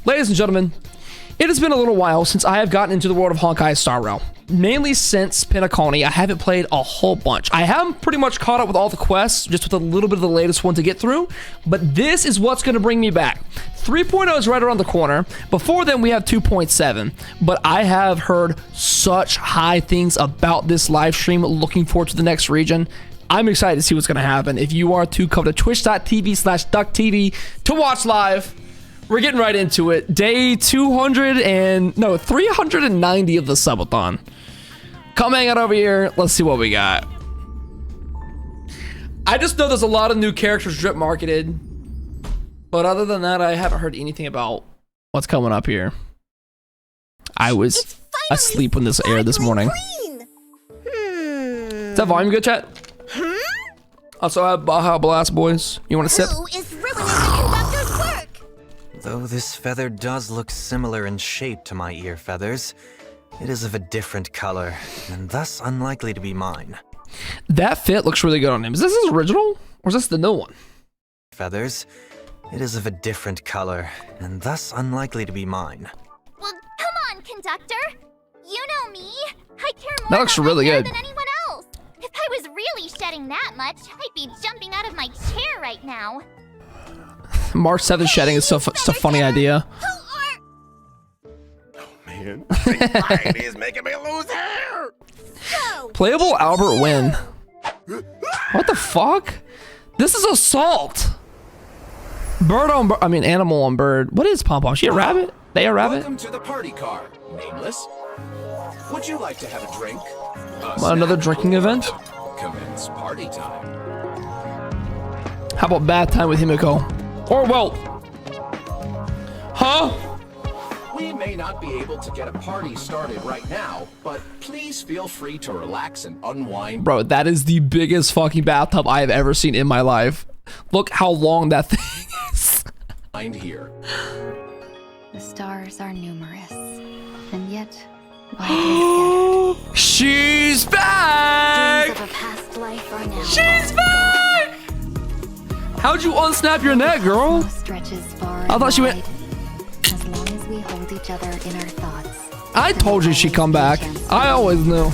Ladies and gentlemen, it has been a little while since I have gotten into the world of Honkai Star Rail. Mainly since Penacony, I haven't played a whole bunch. I have pretty much caught up with all the quests, just with a little bit of the latest one to get through, but this is what's going to bring me back. 3.0 is right around the corner. Before then, we have 2.7, but I have heard such high things about this live stream. Looking forward to the next region. I'm excited to see what's going to happen. If you are to come to twitch.tv/ducktv to watch live, we're getting right into it. Day 390 of the subathon. Come hang out over here. Let's see what we got. I just know there's a lot of new characters drip marketed. But other than that, I haven't heard anything about what's coming up here. I was asleep when this aired this morning. Is that volume good, chat? Also, Baja Blast, boys. You want to sip? Who is ruining the conductor's work? Though this feather does look similar in shape to my ear feathers, it is of a different color, and thus unlikely to be mine. That fit looks really good on him. Is this his original? Or is this the new one? Feathers, it is of a different color, and thus unlikely to be mine. Well, come on, conductor. You know me. I care more That looks about really my hair good. than anyone else. If I was really shedding that much, I'd be jumping out of my chair right now. March 7th shedding is such a funny idea. Who are... Man, anxiety is making me lose hair. So, Playable Albert Wynn. What the fuck? This is assault. Bird on bird. I mean, animal on bird. What is Pom Pom? She a rabbit? They a rabbit? Welcome to the party car, nameless. Would you like to have a drink? Another drinking event? Commence party time. How about bath time with Himiko? Or well, huh? We may not be able to get a party started right now, but please feel free to relax and unwind. Bro, that is the biggest fucking bathtub I have ever seen in my life. Look how long that thing is. Here. The stars are numerous, and yet widely scattered. She's back! Dreams of a past life are now. She's back! How'd you unsnap your neck, girl? Stretches far I thought she went. wide. As long as we hold each other in our thoughts. I told you she'd come back. I always knew.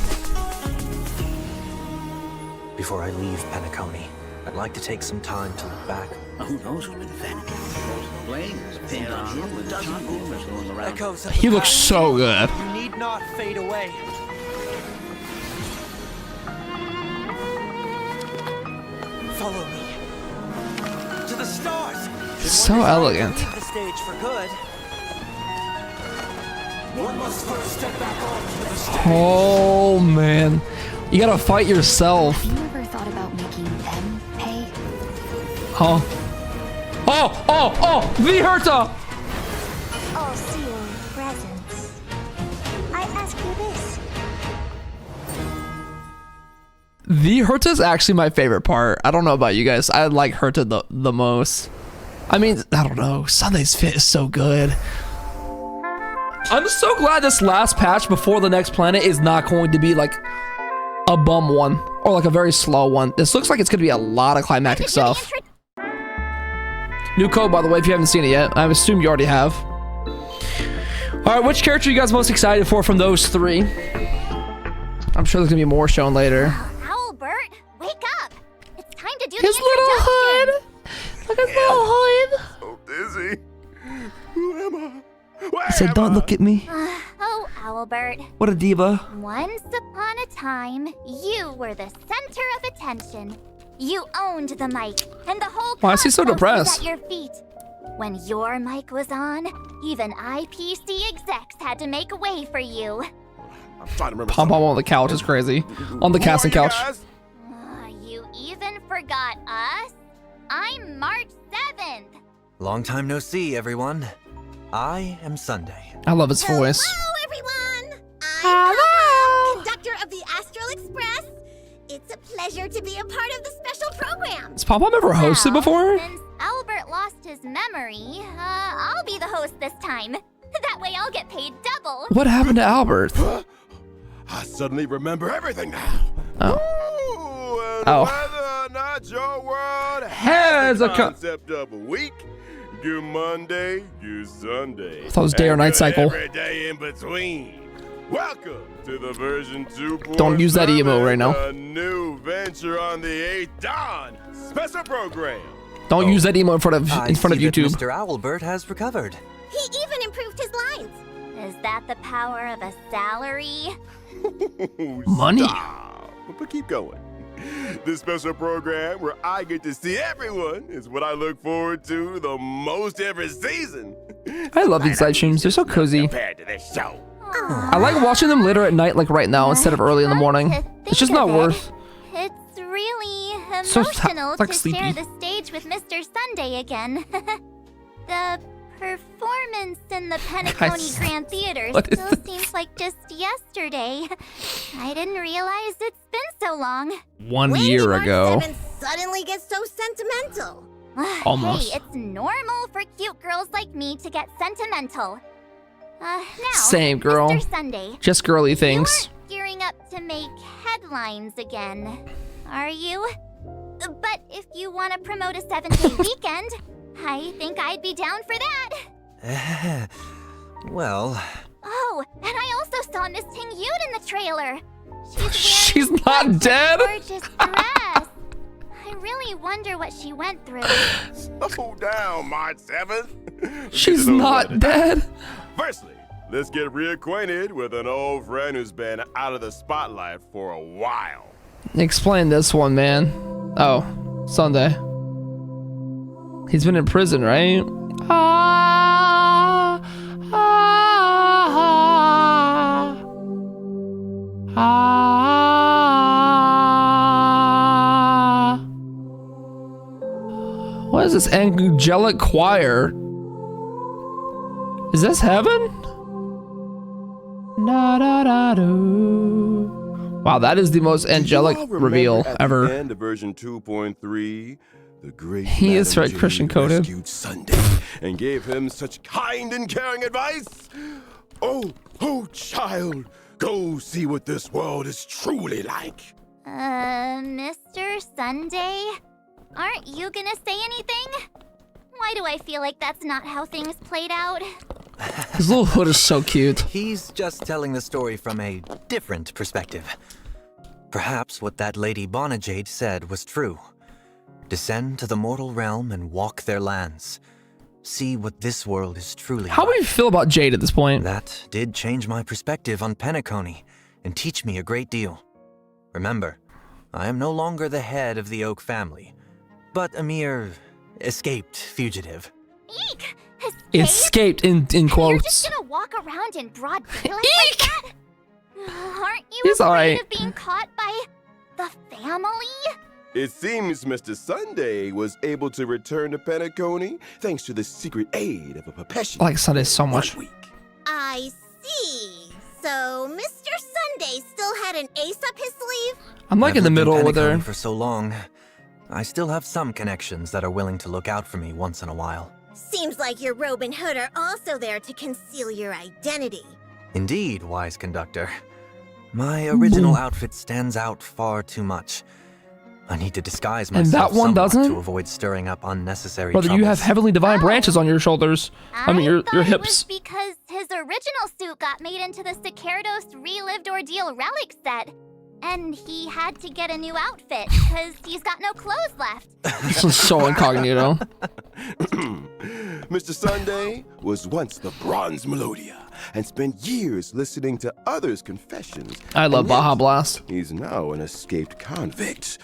Before I leave Penacony, I'd like to take some time to look back. Who knows who invented it? Flames depend on him with a dozen rumors going around. Echoes of He the looks past. so good. You need not fade away. Follow me to the stars. So One desire to elegant. leave the stage for good. One must first step back onto the stage. Oh man. You gotta fight yourself. Have you ever thought about making them pay? Huh? Oh! Viherta! all sealed presents. I ask you this. Viherta is actually my favorite part. I don't know about you guys. I like Herta the most. I mean, I don't know. Sunday's fit is so good. I'm so glad this last patch before the next planet is not going to be like a bum one or like a very slow one. This looks like it's gonna be a lot of climactic stuff. New code, by the way, if you haven't seen it yet. I assume you already have. All right, which character are you guys most excited for from those three? I'm sure there's gonna be more shown later. Albert, wake up. It's time to do His the little hood. introduction. Look at his little hood. So dizzy. Who am I? Where I said, am don't I? look at me. Oh, Albert. What a diva. Once upon a time, you were the center of attention. You owned the mic, and the whole Why is he so cosmos depressed? was at your feet. When your mic was on, even IPC execs had to make way for you. I'm trying to remember. Pom Pom on the couch is crazy. On the Who casting are you couch. guys? You even forgot us? I'm March 7th. Long time no see, everyone. I am Sunday. I love his voice. Hello, everyone. Hello. I'm conductor of the Astral Express. It's a pleasure to be a part of the special program. Has Pom Pom ever hosted before? Since Albert lost his memory, I'll be the host this time. That way I'll get paid double. What happened to Albert? I suddenly remember everything now. Oh. Ooh, and Oh. whether or not your world Has has a the co- concept of a week, good Monday, good Sunday. I thought it was day or and night good cycle. Every day in between. Welcome to the version 2.7. Don't use that emo right now. A new venture on the 8th Dawn special program. Don't use that emo in front of I see that YouTube. Mr. Owlbird has recovered. He even improved his lines. Is that the power of a salary? Money. Stop. But keep going. This special program where I get to see everyone is what I look forward to the most every season. I love these live streams. They're so cozy. Compared to this show. I like watching them later at night, like right now, instead of early in the morning. It's just not worth. It's really So emotional like to sleepy. share the stage with Mr. Sunday again. The performance in the Penacony Grand Theater What is still this? seems like just yesterday. I didn't realize it's been so long. 1 year ago. Suddenly get so sentimental. Almost. Hey, it's normal for cute girls like me to get sentimental. Now, Same, girl. Mr. Sunday, Just girly you things. aren't gearing up to make headlines again, are you? But if you want to promote a 7-day weekend, I think I'd be down for that. Well, Oh, and I also saw Miss Ting Yoon in the trailer. She's She's wearing not such a dead? gorgeous dress. I really wonder what she went through. Slow down, March 7th. She's not dead. Firstly, let's get reacquainted with an old friend who's been out of the spotlight for a while. Explain this one, man. Oh, Sunday. He's been in prison, right? What is this angelic choir? Is this heaven? Da, da, da, do. Wow, that is the most angelic Do you all remember reveal at the ever. end of version 2.3, the great He is Madam right, Jade Christian coded. rescued Sunday and gave him such kind and caring advice. Oh, child, go see what this world is truly like. Mr. Sunday? Aren't you gonna say anything? Why do I feel like that's not how things played out? His little hood is so cute. he's just telling the story from a different perspective. Perhaps what that Lady Bonajade said was true. Descend to the mortal realm and walk their lands. See what this world is truly How do like. you feel about Jade at this point? That did change my perspective on Penacony and teach me a great deal. Remember, I am no longer the head of the Oak family, but a mere escaped fugitive. Eek! Escaped in You're quotes. just gonna walk around in broad daylight like that? Aren't you He's afraid alright. of being caught by the family? It seems Mr. Sunday was able to return to Penacony thanks to the secret aid of a professional. I like Sunday so much. 1 week. I see. So Mr. Sunday still had an ace up his sleeve? I'm like in I've the lived middle with Penacony her. for so long. I still have some connections that are willing to look out for me once in a while. Seems like your robe and hood are also there to conceal your identity. Indeed, wise conductor. My original outfit stands out far too much. I need to disguise And myself that one somewhat doesn't? to avoid stirring up unnecessary Brother, you have troubles. heavenly divine Oh. branches on your shoulders. I mean, your thought it hips. was because his original suit got made into the Sicardos Relived Ordeal relic set. And he had to get a new outfit because he's got no clothes left. This is so incognito. Mr. Sunday was once the Bronze Melodia and spent years listening to others' confessions. I love And yet, Baja Blast. He's now an escaped convict.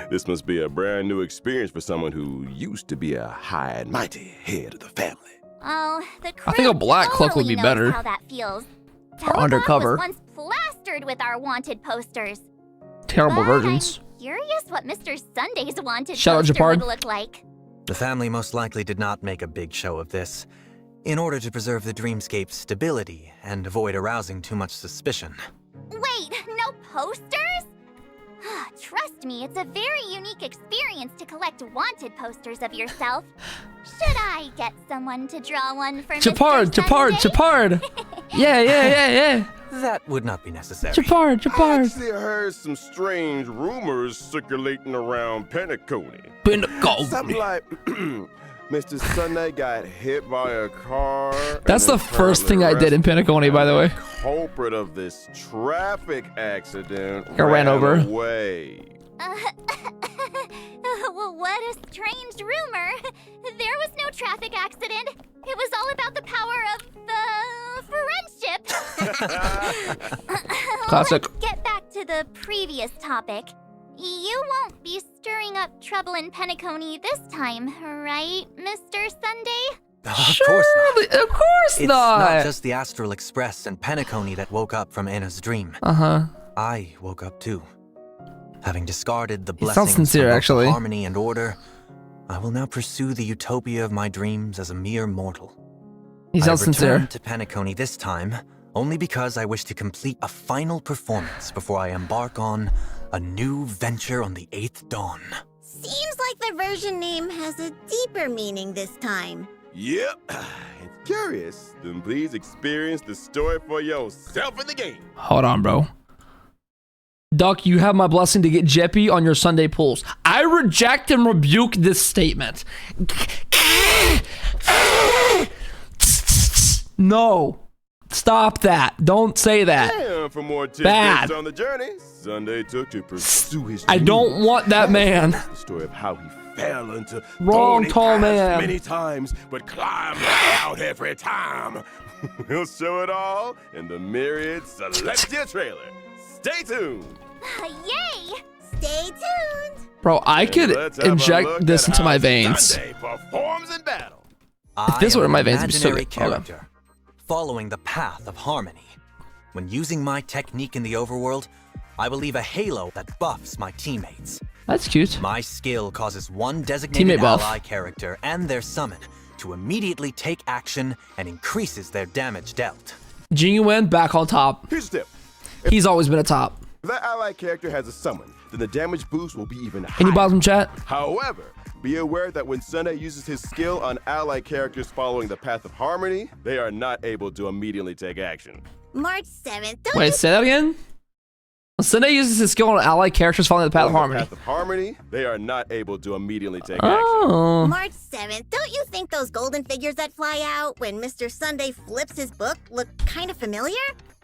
This must be a brand new experience for someone who used to be a high and mighty head of the family. Oh, the crew think a black cloak would be totally better. knows how that feels. For Teleport undercover. was once plastered with our wanted posters. Terrible But virgins. I'm curious what Mr. Sunday's wanted Shout out poster Japard. would look like. The family most likely did not make a big show of this, in order to preserve the dreamscape's stability and avoid arousing too much suspicion. Wait, no posters? Trust me, it's a very unique experience to collect wanted posters of yourself. Should I get someone to draw one for Japard, Mr. Japard, Sunday? Japard. Yeah. That would not be necessary. Japard, I Japard. actually heard some strange rumors circulating around Penacony. Something like Mr. Sunday got hit by a car. That's the first thing I did in Penacony, by the way. Culprit of this traffic accident ran over. away. Well, what a strange rumor. There was no traffic accident. It was all about the power of friendship. Classic. Let's get back to the previous topic. You won't be stirring up trouble in Penacony this time, right, Mr. Sunday? Of course not. Of course It's not. not just the Astral Express and Penacony that woke up from Anna's dream. I woke up too. Having discarded the sounds blessings sincere, of both actually. harmony and order, I will now pursue the utopia of my dreams as a mere mortal. He sounds I've sincere. returned to Penacony this time only because I wish to complete a final performance before I embark on a new venture on the 8th dawn. Seems like the version name has a deeper meaning this time. Yep. It's curious. Then please experience the story for yourself in the game. Hold on, bro. Duck, you have my blessing to get Jeppy on your Sunday pools. I reject and rebuke this statement. No. Stop that. Don't say that. And for more Bad. tidbits on the journey Sunday took to pursue his I don't want that man. The story of how he fell into Wrong thorny tall paths man. many times, but climbed back out every time. We'll show it all in the Myriad Celestia trailer. Stay tuned. Yay! Stay tuned. Bro, I And could let's have a inject look this at into my how veins. Sunday performs in battle. this I were am in my an veins, it'd be so imaginary good. Okay. character, following the path of harmony. When using my technique in the overworld, I will leave a halo that buffs my teammates. That's cute. My skill causes one designated Teammate buff. ally character and their summon to immediately take action and increases their damage dealt. Genuine back on top. Here's the tip. He's always been a top. If that ally character has a summon, then the damage boost will be even higher. Any bottom chat? However, be aware that when Sunday uses his skill on ally characters following the path of harmony, they are not able to immediately take action. March 7th. Don't Wait, you say that again? When Sunday uses his skill on allied characters following the path of Following harmony. the path of harmony, they are not able to immediately take action. Oh. March 7th. Don't you think those golden figures that fly out when Mr. Sunday flips his book look kind of familiar?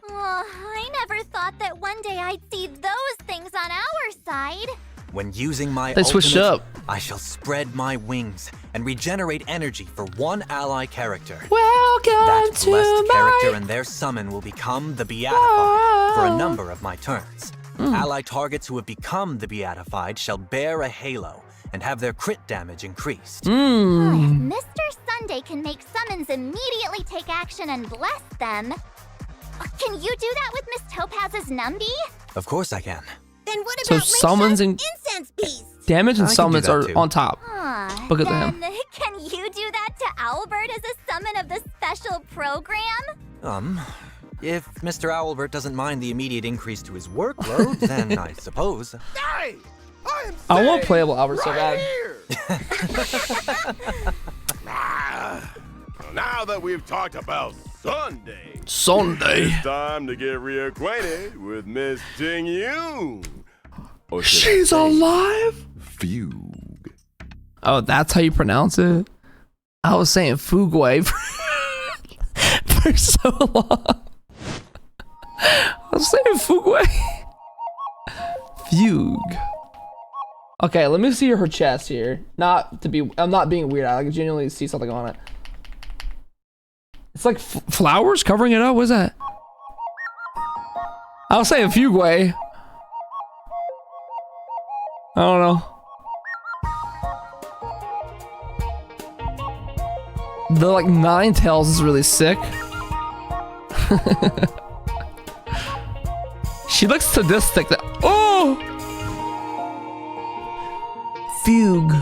Oh, I never thought that one day I'd see those things on our side. When using my They switched ultimate, up. I shall spread my wings and regenerate energy for one ally character. Welcome That to blessed character my... and their summon will become the Beatified for a number of my turns. Ally targets who have become the Beatified shall bear a halo and have their crit damage increased. Mr. Sunday can make summons immediately take action and bless them. Can you do that with Miss Topaz's Numby? Of course I can. Then what So about summons and Incense Beast? damage and I can do summons that are too. on top. Look at then him. can you do that to Albert as a summon of the special program? If Mr. Owlbert doesn't mind the immediate increase to his workload, then I suppose. Hey! I want playable Albert so bad. Now that we've talked about Sunday, Sunday. it's time to get reacquainted with Miss Ting Yoon. Or should I She's say, alive? Fugue. Oh, that's how you pronounce it? I was saying Fugway for so long. I was saying Fugway. Fugue. Okay, let me see her chest here. I'm not being weird. I genuinely see something on it. It's like flowers covering it up. What is that? I was saying Fugway. I don't know. The like nine tails is really sick. She looks sadistic. Oh! Fugue.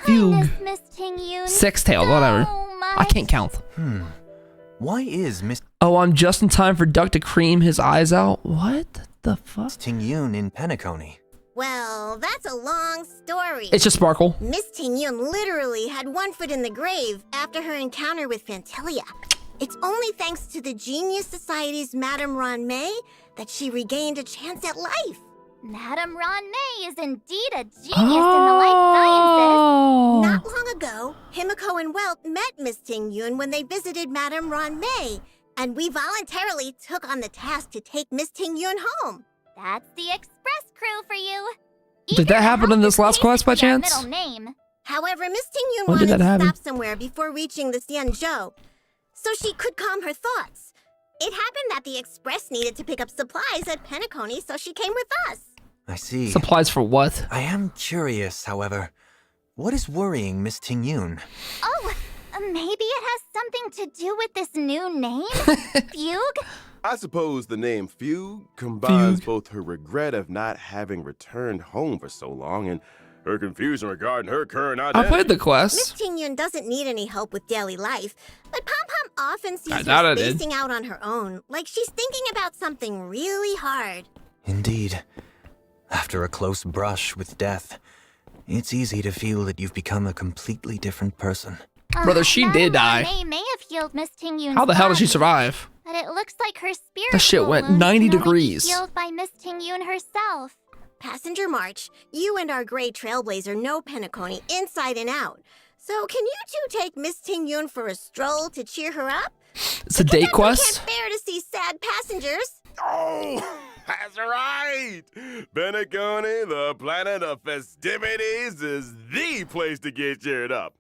Fugue. Miss Ting Yoon. Sex tail, whatever. I can't count. Why is Miss Oh, I'm just in time for Duck to cream his eyes out. What the fuck? Ting Yoon in Penacony? Well, that's a long story. It's just Sparkle. Miss Ting Yoon literally had one foot in the grave after her encounter with Fantelia. It's only thanks to the Genius Society's Madame Ron May that she regained a chance at life. Madame Ron May is indeed a genius in the life sciences. Not long ago, Himiko and Welt met Miss Ting Yun when they visited Madame Ron May, and we voluntarily took on the task to take Miss Ting Yun home. That's the express crew for you. Did that happen in this last quest by chance? Middle name. However, Miss Ting Yun When did wanted that to happen? stop somewhere before reaching the Xianzhou, so she could calm her thoughts. It happened that the express needed to pick up supplies at Penacony, so she came with us. I see. Supplies for what? I am curious, however. What is worrying Miss Ting Yun? Oh, maybe it has something to do with this new name? Fugue? I suppose the name Fugue combines Fugue. both her regret of not having returned home for so long and her confusion regarding her current identity. I played the Miss quest. Ting Yun doesn't need any help with daily life, but Pom Pom often sees I thought her I did. spacing out on her own, like she's thinking about something really hard. Indeed. After a close brush with death, it's easy to feel that you've become a completely different person. Brother, she did die. May have healed Miss Ting Yun's How the hell did she body, survive? But it looks like her spirit. That shit went 90 degrees. Healed by Miss Ting Yun herself. Passenger March, you and our gray trailblazer know Penacony inside and out. So can you two take Miss Ting Yun for a stroll to cheer her up? It's a date We quest? can't bear to see sad passengers. Oh, that's right! Penacony, the planet of festivities, is the place to get cheered up.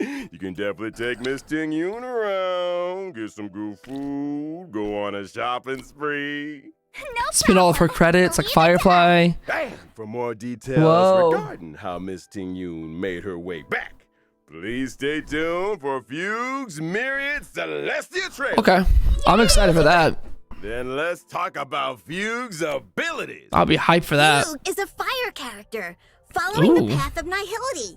You can definitely take Miss Ting Yun around, get some good food, go on a shopping spree. No Spend all of her problem. credits like Leave it Firefly. And for more details Whoa. regarding how Miss Ting Yun made her way back, please stay tuned for Fugue's Myriad Celestia trailer. Okay, I'm excited for that. Then let's talk about Fugue's abilities. I'll be hyped for that. Fugue is a fire character, following Ooh. the path of nihility.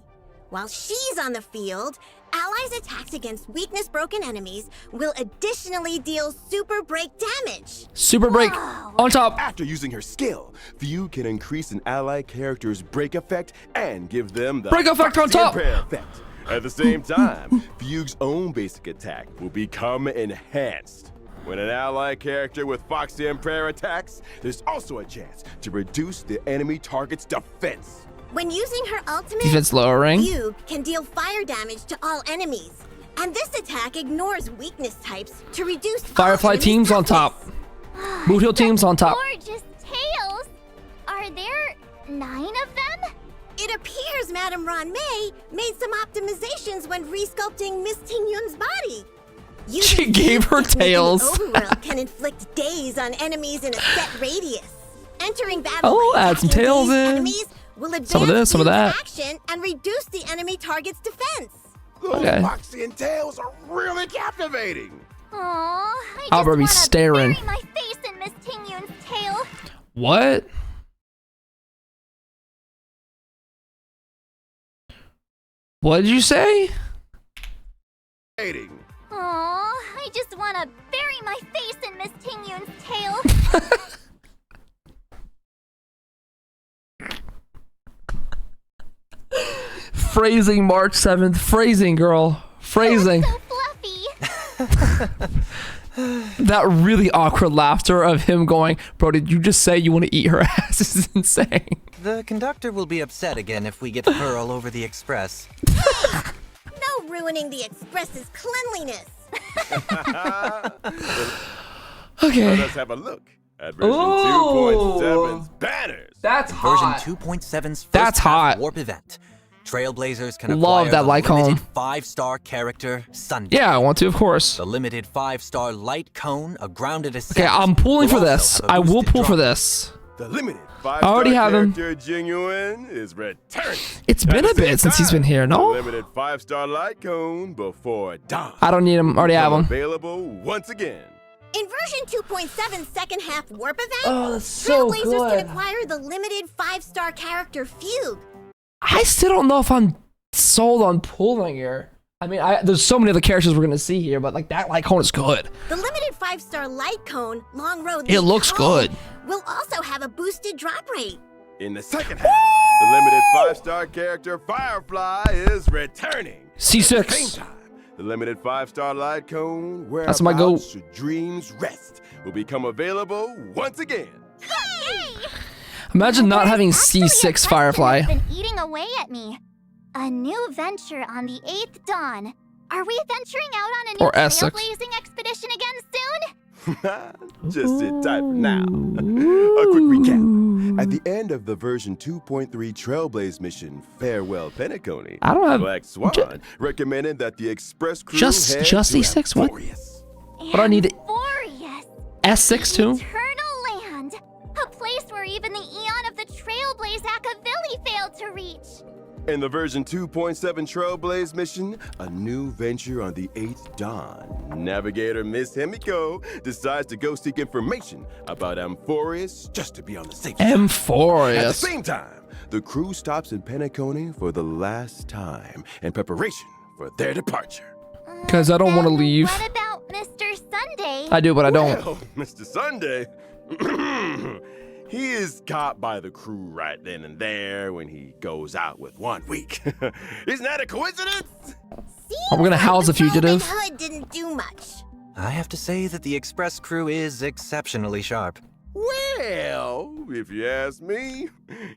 While she's on the field, allies' attacks against weakness-broken enemies will additionally deal super break damage. Super break on top. After using her skill, Fugue can increase an ally character's break effect and give them the Break effect on Foxy top. Prayer effect. At the same time, Fugue's own basic attack will become enhanced. When an ally character with Foxy and Prayer attacks, there's also a chance to reduce the enemy target's defense. When using her ultimate, Defense lowering. Fugue can deal fire damage to all enemies. And this attack ignores weakness types to reduce all Firefly enemy teams on top. toughness. Boot Hill teams on top. Gorgeous tails. Are there 9 of them? It appears Madame Ron May made some optimizations when resculpting Miss Ting Yun's body. She gave her tails. Overworld can inflict daze on enemies in a set radius. Entering battle Oh, by add some attacking tails these in. enemies will advance Some of this, some of Fugue's that. action and reduce the enemy target's defense. Those Okay. Foxy and Tails are really captivating. Aww, I I'll just probably wanna staring. bury my face in Miss Ting Yun's tail. What? What did you say? Hating. Aww, I just want to bury my face in Miss Ting Yun's tail. Phrasing March 7th. Phrasing, girl. Phrasing. So fluffy. That really awkward laughter of him going, bro, did you just say you want to eat her ass? This is insane. The conductor will be upset again if we get fur all over the express. No ruining the express's cleanliness. Okay. Let's have a look at version Ooh. 2.7's banners. That's Version hot. 2.7's first That's half hot. warp event. Trailblazers can Love acquire that the light cone. limited 5-star character Sunday. Yeah, I want to, of course. The limited 5-star light cone, a grounded ascent. Okay, I'm pulling for will also this. have a I will boosted pull for drop. this. The limited I already 5-star have him. character Genuine is returning. It's At been the a bit same since he's time, been here, no? The limited 5-star light cone before dawn. I don't need him. Already have him. Available once again. In version 2.7's second half warp event, Oh, that's so Trailblazers good. can acquire the limited 5-star character Fugue. I still don't know if I'm sold on pulling her. I mean, there's so many other characters we're gonna see here, but like that light cone is good. The limited 5-star light cone, Long Road It Lead looks Cone, good. will also have a boosted drop rate. In the second half, the limited 5-star character Firefly is returning. Same C6. time, the limited 5-star light cone, That's my goat. Whereabouts Should Dreams Rest, will become available once again. Imagine not having Actually, a C6 question Firefly. has been eating away at me. A new venture on the 8th dawn. Are we venturing out on a new Or Essex. trailblazing expedition again soon? Just sit tight for now. A quick recap. At the end of the version 2.3 Trailblaze mission, Farewell Penacony, I don't have Black Swan recommended that the Express crew just head E6. to What? AMPHOREUS. What do I need? AMPHOREUS. S6 too? Eternal Land. A place where even the Eon of the Trailblaze Akavili failed to reach. In the version 2.7 Trailblaze mission, a new venture on the 8th dawn, Navigator Miss Himiko decides to go seek information about AMPHOREUS just to be on the safe side. At the AMPHOREUS. same time, the crew stops in Penacony for the last time in preparation for their departure. Because I don't want to Then leave. What about Mr. Sunday? I do, but I don't. Well, Mr. Sunday, he is caught by the crew right then and there when he goes out with 1 week. Isn't that a coincidence? We're gonna house a fugitive. Robin Hood didn't do much. I have to say that the Express crew is exceptionally sharp. Well, if you ask me,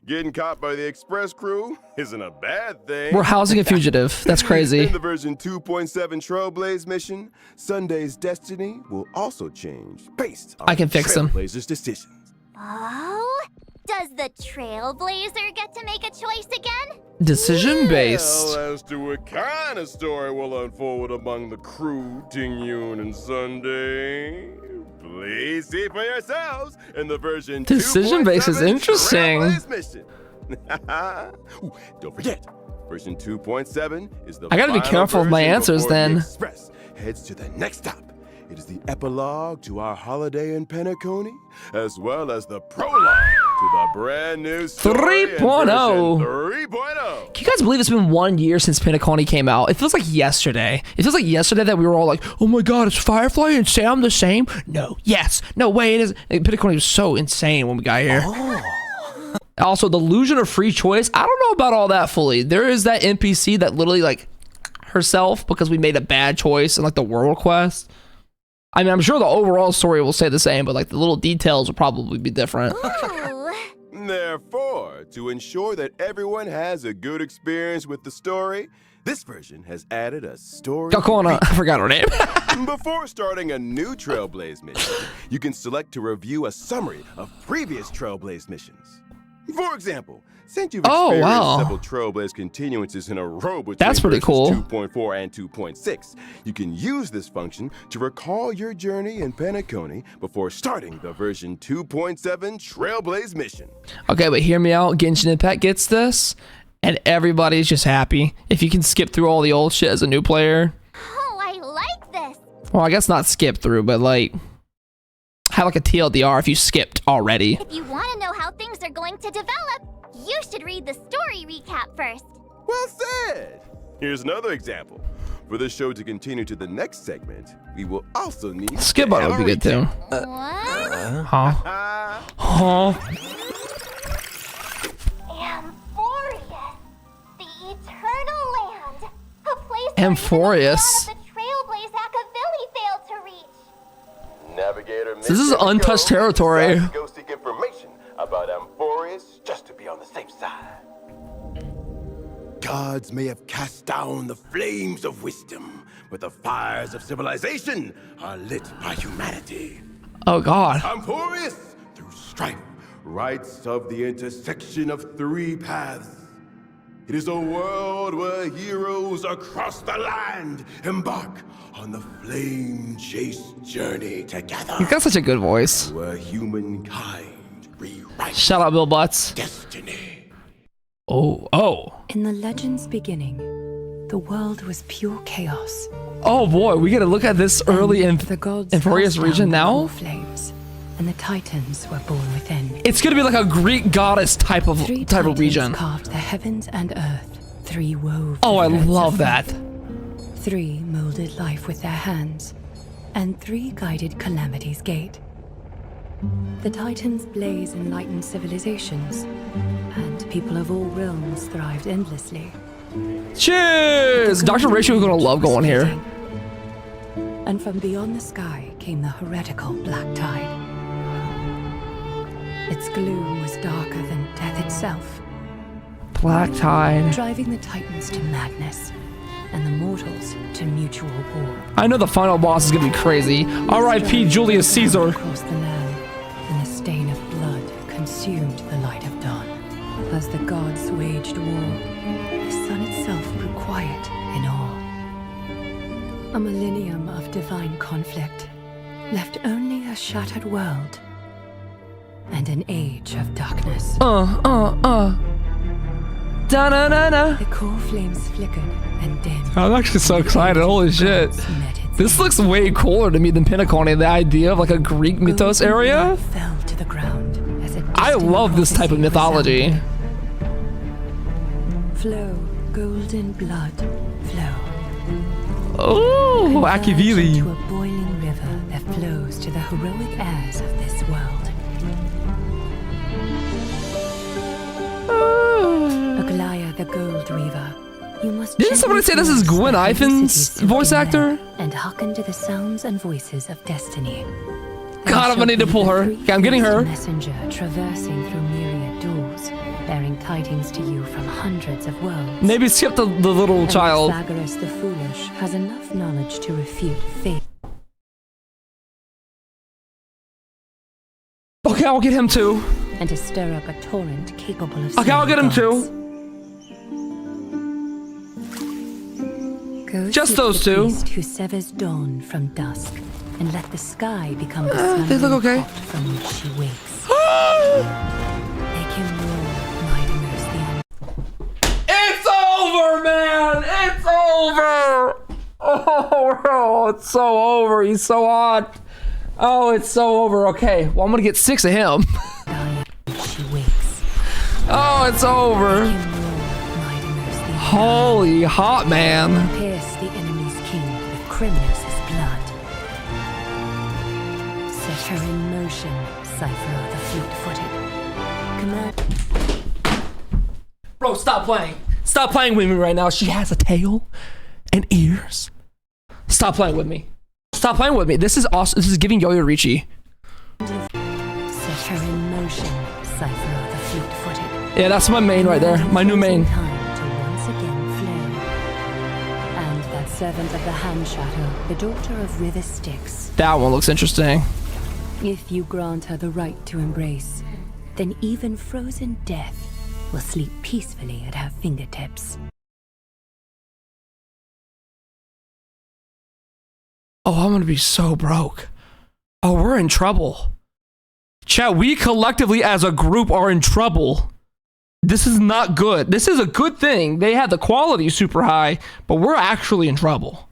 getting caught by the Express crew isn't a bad thing. We're housing a fugitive. That's crazy. In the version 2.7 Trailblaze mission, Sunday's destiny will also change based on I can fix him. Trailblazer's decisions. Oh? Does the Trailblazer get to make a choice again? Decision based. Well, as to what kind of story will unfold among the crew, Ting-Yun and Sunday, please see for yourselves in the version Decision based is 2.7 interesting. Trailblaze mission. Ooh, don't forget, version 2.7 is the I gotta be final careful of my version answers before the then. Express heads to the next stop. It is the epilogue to our holiday in Penacony, as well as the prologue to the brand new story in 3.0. version 3.0. Can you guys believe it's been 1 year since Penacony came out? It feels like yesterday. It feels like yesterday that we were all like, oh my god, is Firefly and Sam the same? No, yes, no way it is. Penacony was so insane when we got here. Also, the illusion of free choice, I don't know about all that fully. There is that NPC that literally like herself because we made a bad choice in like the world quest. I mean, I'm sure the overall story will stay the same, but like the little details will probably be different. Ooh. Therefore, to ensure that everyone has a good experience with the story, this version has added a story. Kakona, I forgot her name. Before starting a new Trailblaze mission, you can select to review a summary of previous Trailblaze missions. For example, since you've Oh, experienced wow. several Trailblaze continuances in a row between That's pretty cool. versions 2.4 and 2.6, you can use this function to recall your journey in Penacony before starting the version 2.7 Trailblaze mission. Okay, but hear me out. Genshin Impact gets this, and everybody's just happy. If you can skip through all the old shit as a new player. Oh, I like this. Well, I guess not skip through, but like have like a TLDR if you skipped already. If you want to know how things are going to develop, you should read the story recap first. Well said! Here's another example. For the show to continue to the next segment, we will also need Skip button would be good too. What? Huh? Huh? AMPHOREUS, the Eternal Land, a place AMPHOREUS. where even the Trailblaze Akavili failed to reach. Navigator This is untouched territory. decides to go seek information about AMPHOREUS just to be on the safe side. Gods may have cast down the flames of wisdom, but the fires of civilization are lit by humanity. Oh god. AMPHOREUS, through strife, writes of the intersection of three paths. It is a world where heroes across the land embark on the flame-chased journey together. You've got such a good voice. Where humankind rewrites Shout out Bill Butts. destiny. Oh. In the legend's beginning, the world was pure chaos. Oh boy, we gotta look at this early in The gods AMPHOREUS cast region down the now. core flames, and the titans were born within. It's gonna be like a Greek goddess type of Three titans region. carved the heavens and earth. Three wove. Oh, the I threads love of that. fate. Three molded life with their hands, and three guided calamity's gate. The titans blaze enlightened civilizations, and people of all realms thrived endlessly. Cheers! Dr. Ratio is gonna love going here. And from beyond the sky came the heretical black tide. Its gloom was darker than death itself, Black Tide. driving the Titans to madness and the mortals to mutual war. I know the final boss is gonna be crazy. R.I.P. Julius Caesar. Across the land, and the stain of blood consumed the light of dawn. As the gods waged war, the sun itself grew quiet in awe. A millennium of divine conflict left only a shattered world and an age of darkness. Da-na-na-na. The core flames flickered and dimmed. I'm actually so excited. Holy shit. This looks way cooler to me than Penacony. The idea of like a Greek mythos area. Fell to the ground as a I distant love this type of prophecy mythology. resounded. Flow, golden blood, flow. Oh, Converge Akivili. into a boiling river that flows to the heroic heirs of this world. Aglaya the Gold Reaver, you must Didn't somebody say this is gently Gwen force the Ivan's cities voice to actor? and hearken to the sounds and voices of destiny. God, I'm gonna need to pull her. Okay, I'm getting her. Messenger traversing through myriad doors, bearing tidings to you from hundreds of worlds. Maybe skip the little And child. Pythagoras the foolish has enough knowledge to refute fate. Okay, I'll get him too. And to stir up a torrent capable of Okay, I'll get him slaying too. gods. Go Just seek those the two. priest who severs dawn from dusk, and let the sky become the sun they look okay. from which she wakes. Make him roar, Mightiness the It's over, man! It's over! Oh, bro, it's so over. He's so hot. Oh, it's so over. Okay, well, I'm gonna get 6 of him. Undying she wakes. Oh, it's over. Make him roar, Mightiness the Holy hot, man. Pierce the enemy's king with Crimnos' blood. Set her in motion, Cypher the fleet-footed. Command. Bro, stop playing. Stop playing with me right now. She has a tail and ears. Stop playing with me. Stop playing with me. This is awesome. This is giving Yo-Yo Ricci. Set her in motion, Cypher the fleet-footed. Yeah, that's my main right there. My new main. Time to once again flame. And that servant of the hand shadow, the daughter of River Styx. That one looks interesting. If you grant her the right to embrace, then even frozen death will sleep peacefully at her fingertips. Oh, I'm gonna be so broke. Oh, we're in trouble. Chat, we collectively as a group are in trouble. This is not good. This is a good thing. They had the quality super high, but we're actually in trouble.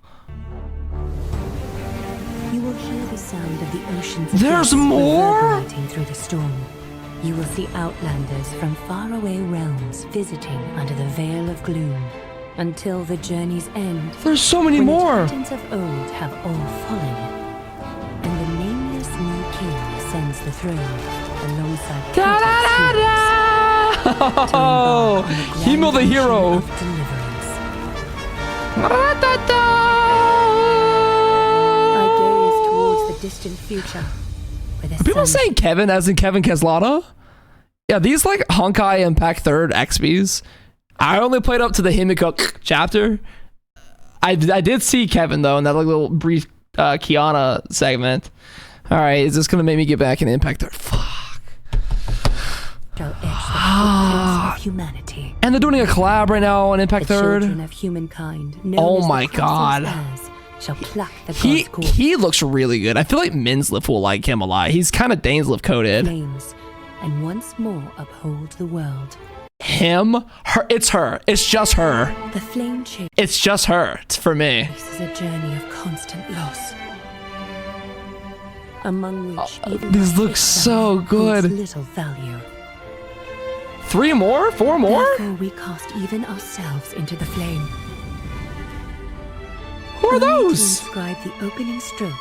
You will hear the sound of the ocean's There's depths more? reverberating through the storm. You will see outlanders from faraway realms visiting under the veil of gloom until the journey's end. There's so many when more. The Titans of old have all fallen, and the nameless new king ascends the throne alongside countless heroes. Oh, Hemo the hero. Of deliverance. I gaze towards the distant future. Where the Are people sun saying Kevin as in Kevin Keslata? Yeah, these like Honkai Impact 3rd XPs. I only played up to the Himiko chapter. I did see Kevin though in that like little brief Kiana segment. All right, is this gonna make me get back in Impact 3rd? Fuck. shall etch the footprints of humanity. And they're doing a collab right now on Impact The 3rd. children of humankind, known Oh as the my Crimson God. Heirs, shall pluck the God's core He looks really good. I feel like Minslip will like him a lot. He's kind of Daneslip coded. flames, and once more uphold the world. Him, her, it's her. It's just her. The flame chase It's just her. It's for me. is a journey of constant loss, among which even these life look itself so holds good. little value. 3 more? 4 more? Therefore, we cast even ourselves into the flame. Who are only to those? inscribe the opening stroke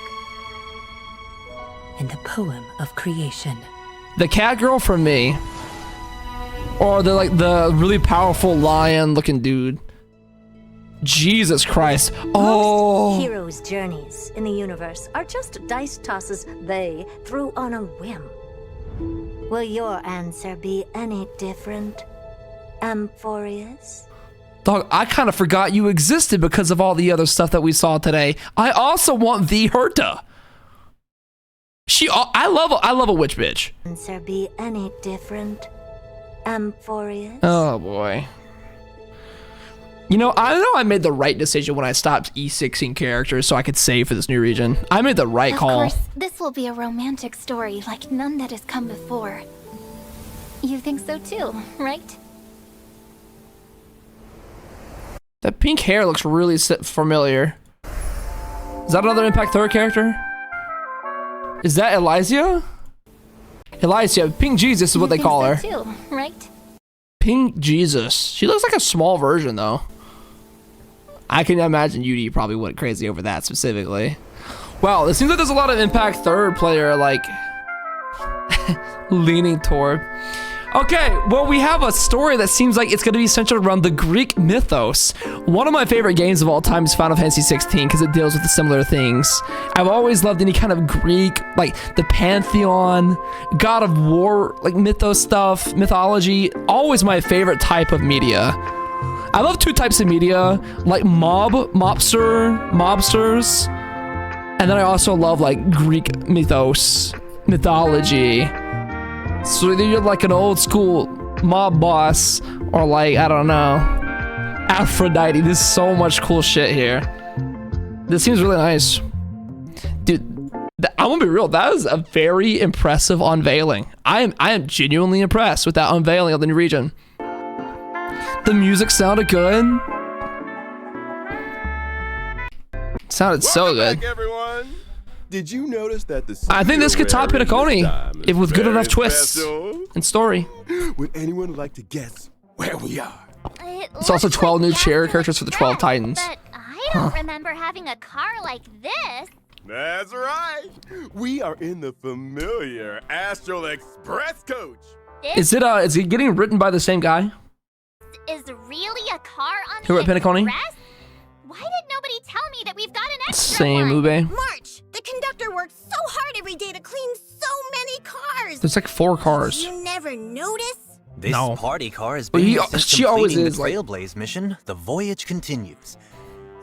in the poem of creation. The cat girl from me. Or the like the really powerful lion looking dude. Jesus Christ. Oh. Most heroes' journeys in the universe are just dice tosses they threw on a whim. Will your answer be any different, AMPHOREUS? Dog, I kind of forgot you existed because of all the other stuff that we saw today. I also want the Herta. I love a witch bitch. Answer be any different, AMPHOREUS? Oh boy. You know I made the right decision when I stopped E6ing characters so I could save for this new region. I made the right call. Of course, this will be a romantic story like none that has come before. You think so too, right? That pink hair looks really familiar. Is that another Impact Third character? Is that Elysia? Elysia, Pink Jesus is what they call her. Too, right? Pink Jesus. She looks like a small version though. I can imagine UD probably went crazy over that specifically. Wow, it seems like there's a lot of Impact Third player like leaning toward. Okay, well, we have a story that seems like it's going to be centered around the Greek mythos. One of my favorite games of all time is Final Fantasy 16 because it deals with the similar things. I've always loved any kind of Greek, like the Pantheon, God of War, like mythos stuff, mythology. Always my favorite type of media. I love two types of media, like mobsters, and then I also love like Greek mythology. So either you're like an old school mob boss or like, I don't know, Aphrodite. There's so much cool shit here. This seems really nice. Dude, I'm gonna be real, that was a very impressive unveiling. I am genuinely impressed with that unveiling of the new region. The music sounded good. Sounded so good. Back, everyone. Did you notice that the I think this could top Pinacone if with good enough twists and story. Would anyone like to guess where we are? It's also 12 new characters for the 12 Titans. But I don't remember having a car like this. That's right. We are in the familiar Astral Express coach. Is it getting written by the same guy Is really a car on who the wrote Pinacone? Express? Why did nobody tell me that we've got an extra Same, one? Ube. March, the conductor works so hard every day to clean so many cars. There's like 4 cars. You never notice? This No. party car has But been he- here since she always completing is, the like- Trailblaze mission. The voyage continues.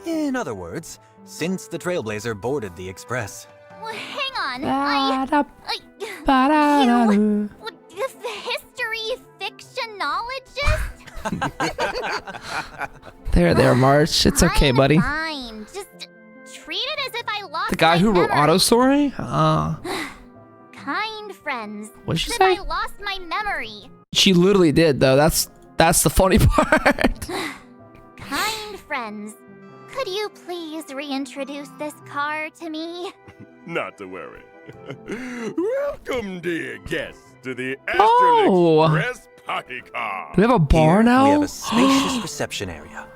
In other words, since the Trailblazer boarded the Express. Well, hang on. The history fictionologist? There, March. It's okay, I'm buddy. Fine. Just treat it as if I lost The guy my who wrote memory. Auto Story? Kind friends. What did she As say? if I lost my memory. She literally did, though. That's the funny part. Kind friends. Could you please reintroduce this car to me? Not to worry. Welcome, dear guests, to the Astral Oh. Express party car. Do we have a bar Here, now? we have a spacious reception area,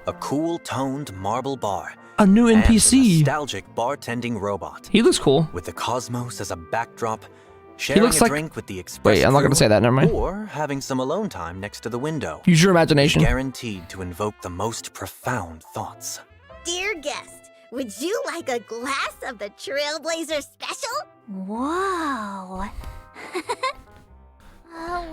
a cool-toned marble bar, A new and a NPC. nostalgic bartending robot. He looks cool. With the cosmos as a backdrop, sharing looks a like- drink with the Express Wait, I'm not gonna crew, say that, never mind. Or having some alone time next to the window. Use your imagination. Guaranteed to invoke the most profound thoughts. Dear guest, would you like a glass of the Trailblazer Special? Whoa.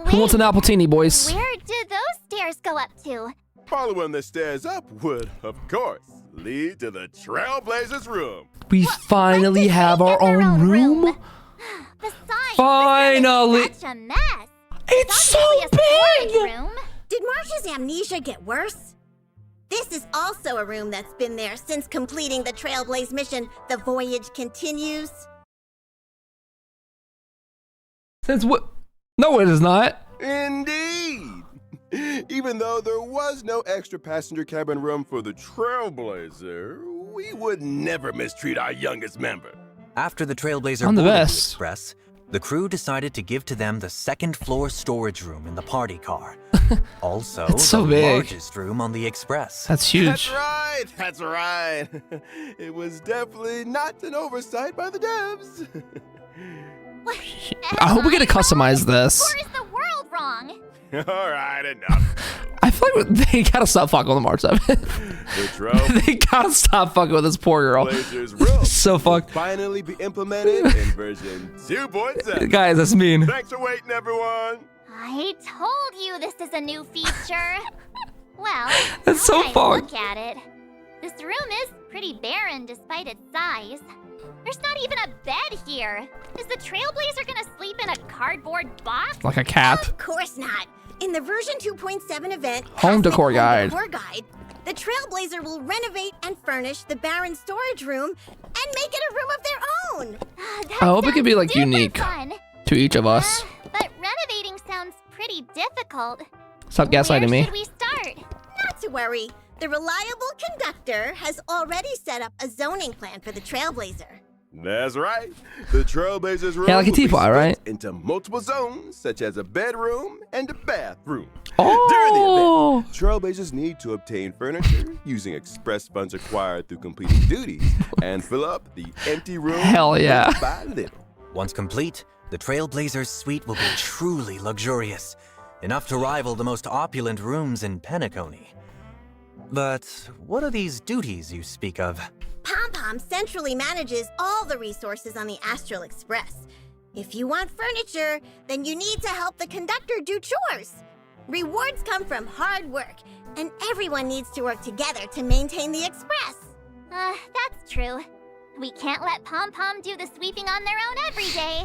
Who wants an Appletini, boys? Where do those stairs go up to? Following the stairs up would, of course, lead to the Trailblazers' room. We finally have our Their own room. Besides, Finally. this is such a mess. It's so obviously a storage big. room. Did March's amnesia get worse? This is also a room that's been there since completing the Trailblaze mission. The voyage continues. Since what? No, it is not. Indeed. Even though there was no extra passenger cabin room for the Trailblazer, we would never mistreat our youngest member. After the Trailblazer I'm the boarded the best. Express, the crew decided to give to them the second-floor storage room in the party car. Also, It's so the big. largest room on the Express. That's huge. That's right, that's right. It was definitely not an oversight by the devs. I hope we get to customize this. Or is the world wrong? All right, enough. feel like they gotta stop fucking with March 7. The They gotta stop fucking with this poor girl. Trailblazers room So fucked. will finally be implemented in version 2.7. Guys, that's mean. Thanks for waiting, everyone. I told you this is a new feature. Well, That's so now that I fucked. look at it. This room is pretty barren despite its size. There's not even a bed here. Is the Trailblazer gonna sleep in a cardboard box? Like a cat. Of course not. In the version 2.7 event, Home Cosmic Decor Guide. Decor Guide, the Trailblazer will renovate and furnish the barren storage room and make it a room of their own. That I hope it can be sounds like super unique fun. to each of us. But renovating sounds pretty difficult. Stop gaslighting Where me. should we start? Not to worry. The reliable conductor has already set up a zoning plan for the Trailblazer. That's right. The Trailblazers room Yeah, like a will be teapot, split right? into multiple zones, such as a bedroom and a bathroom. Oh. During the event, Trailblazers need to obtain furniture using express funds acquired through completing duties and fill up the empty room Hell yeah. little by little. Once complete, the Trailblazers suite will be truly luxurious, enough to rival the most opulent rooms in Penacony. But what are these duties you speak of? Pom-Pom centrally manages all the resources on the Astral Express. If you want furniture, then you need to help the conductor do chores. Rewards come from hard work, and everyone needs to work together to maintain the Express. That's true. We can't let Pom Pom do the sweeping on their own every day.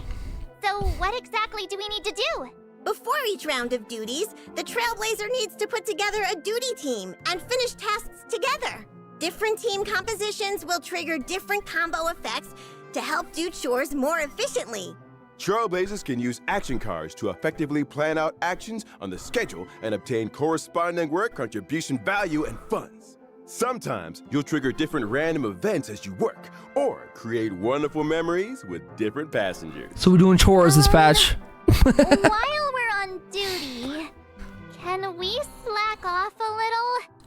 So what exactly do we need to do? Before each round of duties, the Trailblazer needs to put together a duty team and finish tasks together. Different team compositions will trigger different combo effects to help do chores more efficiently. Trailblazers can use action cards to effectively plan out actions on the schedule and obtain corresponding work contribution value and funds. Sometimes you'll trigger different random events as you work, or create wonderful memories with different passengers. So we're doing chores this patch. While we're on duty, can we slack off a little?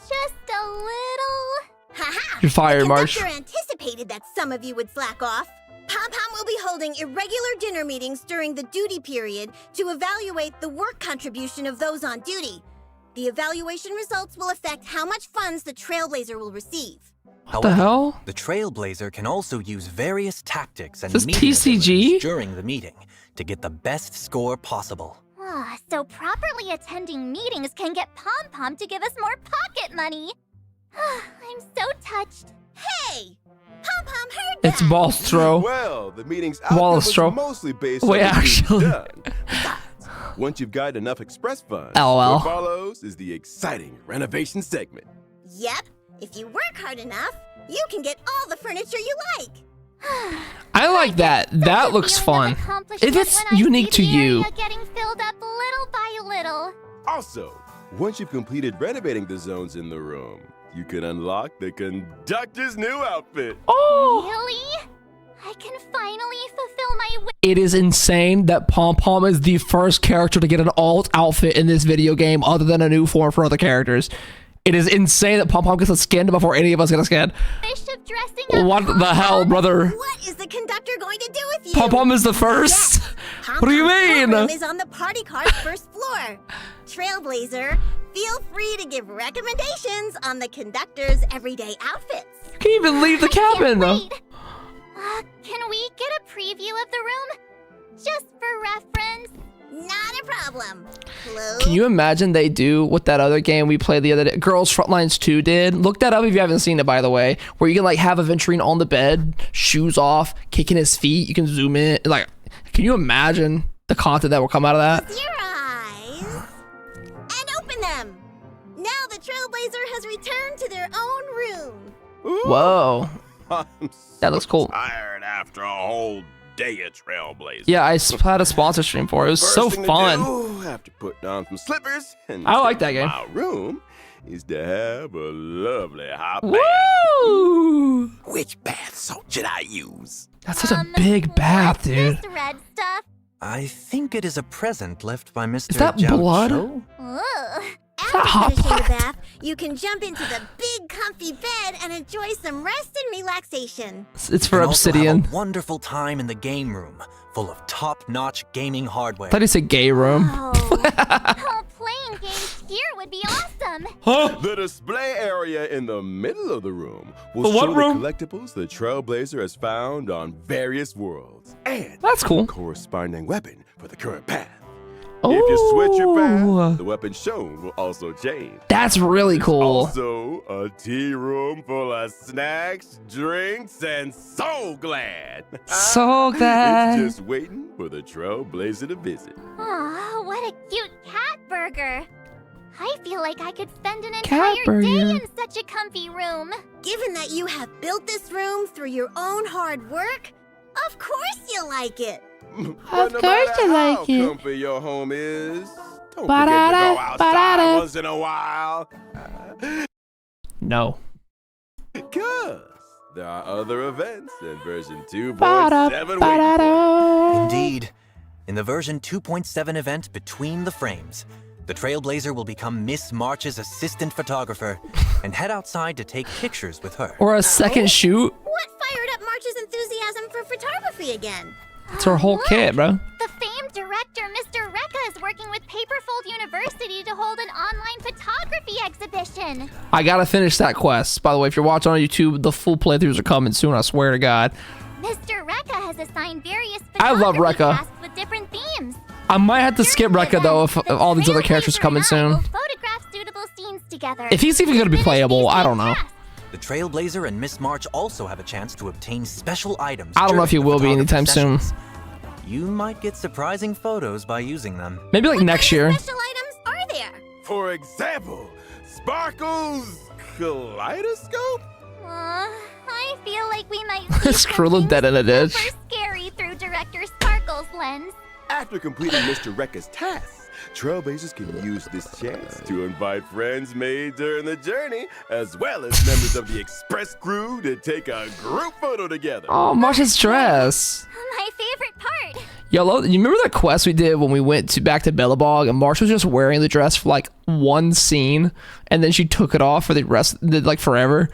Just a little? Haha! You're fired, the March. conductor anticipated that some of you would slack off. Pom-Pom will be holding irregular dinner meetings during the duty period to evaluate the work contribution of those on duty. The evaluation results will affect how much funds the Trailblazer will receive. What the hell? The Trailblazer can also use various tactics and Is this meeting TCG? abilities during the meeting to get the best score possible. So properly attending meetings can get Pom Pom to give us more pocket money. I'm so touched. Hey! Pom-Pom heard that! It's balls throw. Well, the meeting's Wallace outcome throw. was mostly based Wait, on what you've actually. done. Besides, once you've got enough express funds, LOL. what follows is the exciting renovation segment. Yep. If you work hard enough, you can get all the furniture you like. I like that. That looks fun. If it's unique to you. Getting filled up little by little. Also, once you've completed renovating the zones in the room, you can unlock the conductor's new outfit. Oh! Really? I can finally fulfill my wish. It is insane that Pom Pom is the first character to get an alt outfit in this video game other than a new form for other characters. It is insane that Pom Pom gets a skin before any of us get a skin. Of dressing up. What the hell, brother? What is the conductor going to do with you? Pom Pom is the first? Yes. What do you Pom-Pom's mean? room is on the party car's first floor. Trailblazer, feel free to give recommendations on the conductor's everyday outfits. You can't even leave the cabin. Wait. Can we get a preview of the room? Just for reference. Not a problem. Hello? Can you imagine they do what that other game we played the other day, Girls Frontlines 2 did? Look that up if you haven't seen it, by the way, where you can like have a Venturine on the bed, shoes off, kicking his feet. You can zoom in. Like, can you imagine the content that will come out of that? Close your eyes and open them. Now the Trailblazer has returned to their own room. Whoa. I'm That looks cool. tired after a whole day of Trailblazer. Yeah, I had a sponsor stream for it. It was First so thing to fun. do after putting on some slippers and I like that step in game. My room is to have a lovely hot bath. Woo! Which bath salt should I use? That's such a big bath, what's dude. This red stuff. I think it is a present left by Mr. that blood? Jiao. Ugh. After hot finishing the pot? bath, you can jump into the big comfy bed and enjoy some rest and relaxation. It's for You can also Obsidian. have a wonderful time in the game room, full of top-notch gaming hardware. I thought he said gay room. Oh, playing games here would be awesome. Huh? The display area in the middle of the room will The what show room? the collectibles the Trailblazer has found on various worlds and That's cool. a corresponding weapon for the current path. If you switch your Oh, path, the weapon shown will also change. that's really cool. Also, a tea room full of snacks, drinks, and so glad. So glad. It's just waiting for the Trailblazer to visit. Oh, what a cute cat burger. I feel like I could spend an Cat entire day burger. in such a comfy room. Given that you have built this room through your own hard work, of course you'll like it. But no course matter you how like it. comfy your home is, don't forget to Ba-da-da, go outside ba-da-da. once in a while. No. Because there are other events in version 2.7 Ba-da, waiting for you. ba-da-da. Indeed. In the version 2.7 event Between the Frames, the Trailblazer will become Miss March's assistant photographer and head outside to take pictures with her. Or a second shoot. What fired up March's enthusiasm for photography again? It's her whole Look, kit, bro. The famed director, Mr. Rekka, is working with Paperfold University to hold an online photography exhibition. I gotta finish that quest. By the way, if you're watching on YouTube, the full playthroughs are coming soon, I swear to God. Mr. Rekka has assigned various I love photography Rekka. tasks with different themes. I might have to skip During the Rekka though event, if the all these other Trailblazer characters are coming and I soon. will photograph suitable scenes together. If he's even gonna be Finish playable, these I don't know. tasks. The Trailblazer and Miss March also have a chance to obtain special items. I don't know if he during the will be anytime photography soon. sessions. You might get surprising photos by using them. Maybe like next year. Special items are there? For example, Sparkle's kaleidoscope? I feel like we might see Skrilla something dead in a ditch. super scary through Director Sparkle's lens. After completing Mr. Rekka's tasks, Trailblazers can use this chance to invite friends made during the journey, as well as members of the express crew to take a group photo together. Oh, Marsh's dress. My favorite part. Yellow, you remember that quest we did when we went back to Bellabog and Marsh was just wearing the dress for like one scene and then she took it off for the rest, like forever?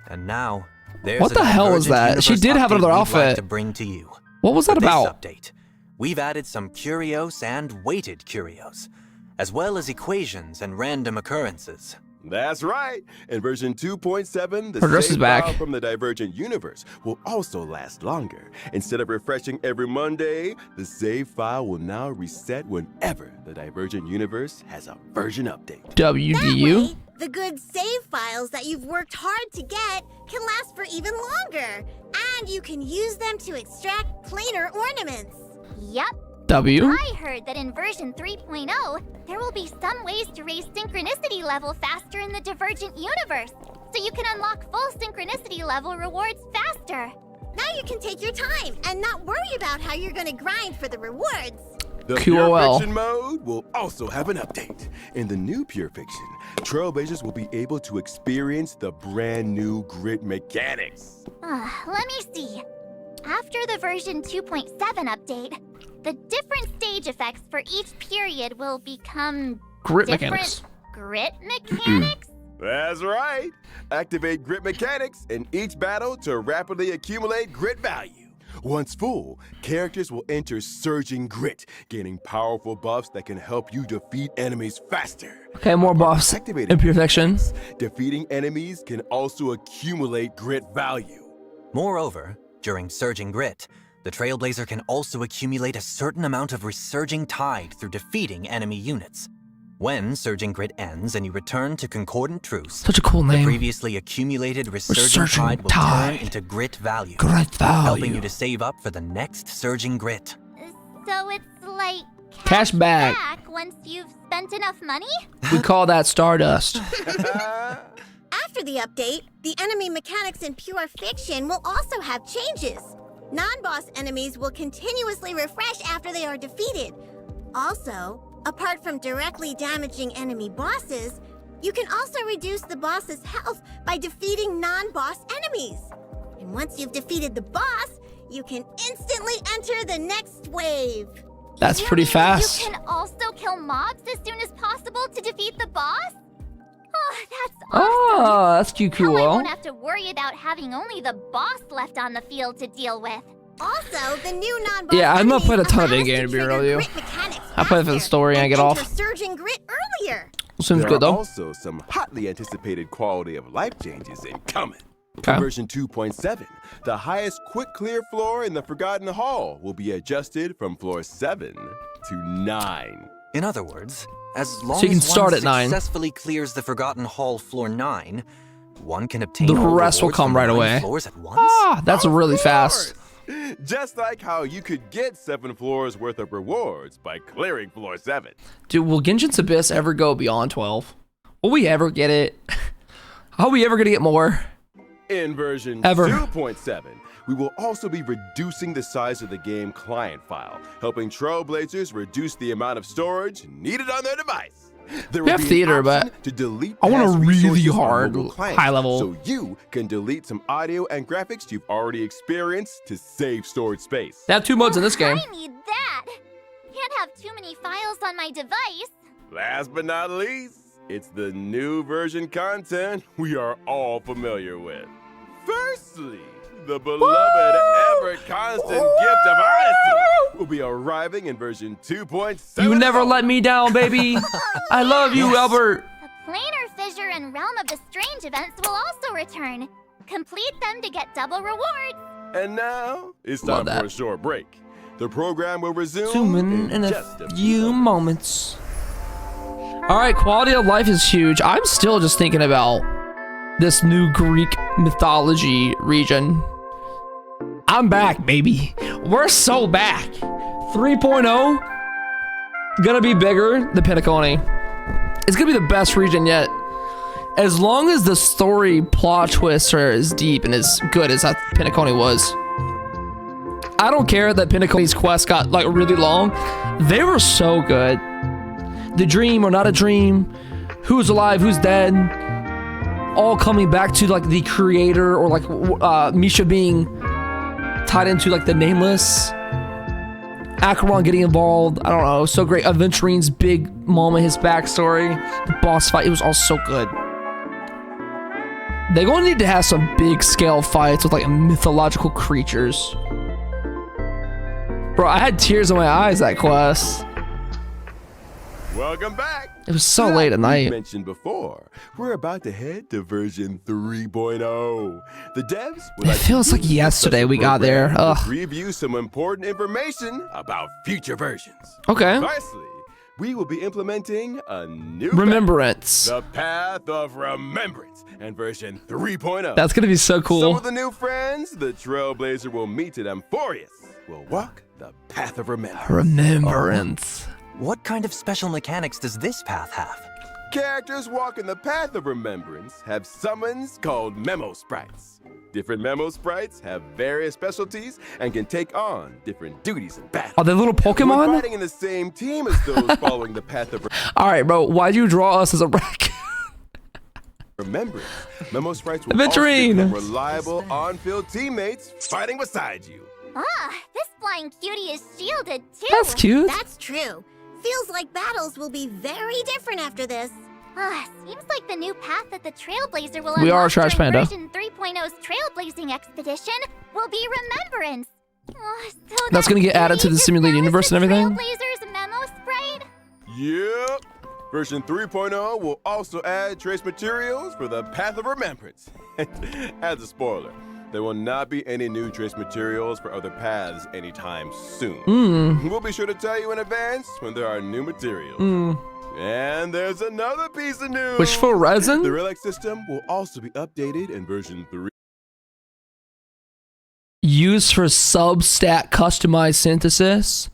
And now, there's What a the hell was Divergent that? She Universe did have update another we'd like outfit. to bring to you. What was that For about? This update, we've added some curios and weighted curios, as well as equations and random occurrences. That's right. In version 2.7, the Her dress is save back. file from the Divergent Universe will also last longer. Instead of refreshing every Monday, the save file will now reset whenever the Divergent Universe has a version update. That WDU? way, the good save files that you've worked hard to get can last for even longer. And you can use them to extract planar ornaments. Yep. W? I heard that in version 3.0, there will be some ways to raise synchronicity level faster in the Divergent universe, so you can unlock full synchronicity level rewards faster. Now you can take your time and not worry about how you're gonna grind for the rewards. The QOL. Pure Fiction mode will also have an update. In the new Pure Fiction, Trailblazers will be able to experience the brand new grid mechanics. Let me see. After the version 2.7 update, the different stage effects for each period will become Grit different mechanics. grit mechanics? That's right. Activate grit mechanics in each battle to rapidly accumulate grit value. Once full, characters will enter Surging Grit, gaining powerful buffs that can help you defeat enemies faster. Okay, more buffs. Activated In Pure Fiction. defeating enemies can also accumulate grit value. Moreover, during Surging Grit, the Trailblazer can also accumulate a certain amount of Resurging Tide through defeating enemy units. When Surging Grit ends and you return to Concordant Truce, Such a cool the name. previously accumulated Resurging Resurging Tide will Tide. turn into Grit value, Grit helping value. you to save up for the next Surging Grit. So it's like Cash back. once you've spent enough money? We call that Stardust. After the update, the enemy mechanics in Pure Fiction will also have changes. Non-boss enemies will continuously refresh after they are defeated. Also, apart from directly damaging enemy bosses, you can also reduce the boss's health by defeating non-boss enemies. And once you've defeated the boss, you can instantly enter the next wave. That's pretty fast. You can also kill mobs as soon as possible to defeat the boss? Oh, that's awesome. Oh, that's cute, Now I cool. won't have to worry about having only the boss left on the field to deal with. Also, the new non-boss Yeah, I'm not enemies playing a ton of allow us in-game, to to be real trigger with you. grit mechanics I play for the faster story and I get enter off. Surging Grit earlier. Seems there good, are though. also some hotly anticipated quality of life changes incoming. Okay. For version 2.7, the highest quick clear floor in the Forgotten Hall will be adjusted from floor 7 to 9. In other words, as long So you can as start one at 9. successfully clears the Forgotten Hall floor 9, one can obtain The all rest will rewards come from right 9 away. floors at once? Ah, that's really fast. Just like how you could get 7 floors worth of rewards by clearing floor 7. Dude, will Genshin's Abyss ever go beyond 12? Will we ever get it? How are we ever gonna get more? In version Ever. 2.7, we will also be reducing the size of the game client file, helping Trailblazers reduce the amount of storage needed on their device. There We will have be an theater, option but to delete I want a past really resources on hard, mobile clients, high level. so you can delete some audio and graphics you've already experienced to save storage space. They have 2 modes in this game. I need that. Can't have too many files on my device. Last but not least, it's the new version content we are all familiar with. Firstly, the beloved ever-constant gift of Odyssey will be arriving in version 2.7. You never let me down, baby. I love you, Albert. The Planar Fissure and Realm of the Strange events will also return. Complete them to get double rewards. And now, it's Love time for that. a short break. The program will resume Zooming in just a few moments. All right, quality of life is huge. I'm still just thinking about this new Greek mythology region. I'm back, baby. We're so back. 3.0 gonna be bigger than Penacony. It's gonna be the best region yet. As long as the story plot twists are as deep and as good as Penacony was. I don't care that Penacony's quest got like really long. They were so good. The dream or not a dream, who's alive, who's dead, all coming back to like the creator or like Misha being tied into like the nameless. Acheron getting involved. I don't know. So great. Aventurine's big moment, his backstory, the boss fight. It was all so good. They're going to need to have some big scale fights with like mythological creatures. Bro, I had tears in my eyes that quest. Welcome back. It was so Like late at we night. mentioned before, we're about to head to version 3.0. The devs would It like to feels like use yesterday such a we got there. program to Ugh. Review some important information about future versions. Okay. Firstly, we will be implementing a new Remembrance. path, the Path of Remembrance, and version 3.0. That's gonna be so Some cool. of the new friends the Trailblazer will meet at AMPHOREUS will walk the Path of Remembrance. Remembrance. What kind of special mechanics does this path have? Characters walking the Path of Remembrance have summons called Memo Sprites. Different Memo Sprites have various specialties and can take on different duties in battle. Are they little When Pokemon? fighting in the same team as those following the Path of All right, bro. Why'd you draw us as a wreck? Remembrance, Memo Sprites will Aventurine. also become reliable on-field teammates fighting beside you. Ah, this flying cutie is shielded too. That's cute. That's true. Feels like battles will be very different after this. Ah, seems like the new path that the Trailblazer will We are a unlock trash during panda. version 3.0's Trailblazing expedition will be Remembrance. Oh, so That's gonna get added to the just simulated now is universe the and everything? Trailblazer's memo sprite? Yep. Version 3.0 will also add trace materials for the Path of Remembrance. As a spoiler, there will not be any new trace materials for other paths anytime soon. We'll be sure to tell you in advance when there are new materials. And there's another piece of news. Wishful resin? The relic system will also be updated in version 3. Used for substat customized synthesis.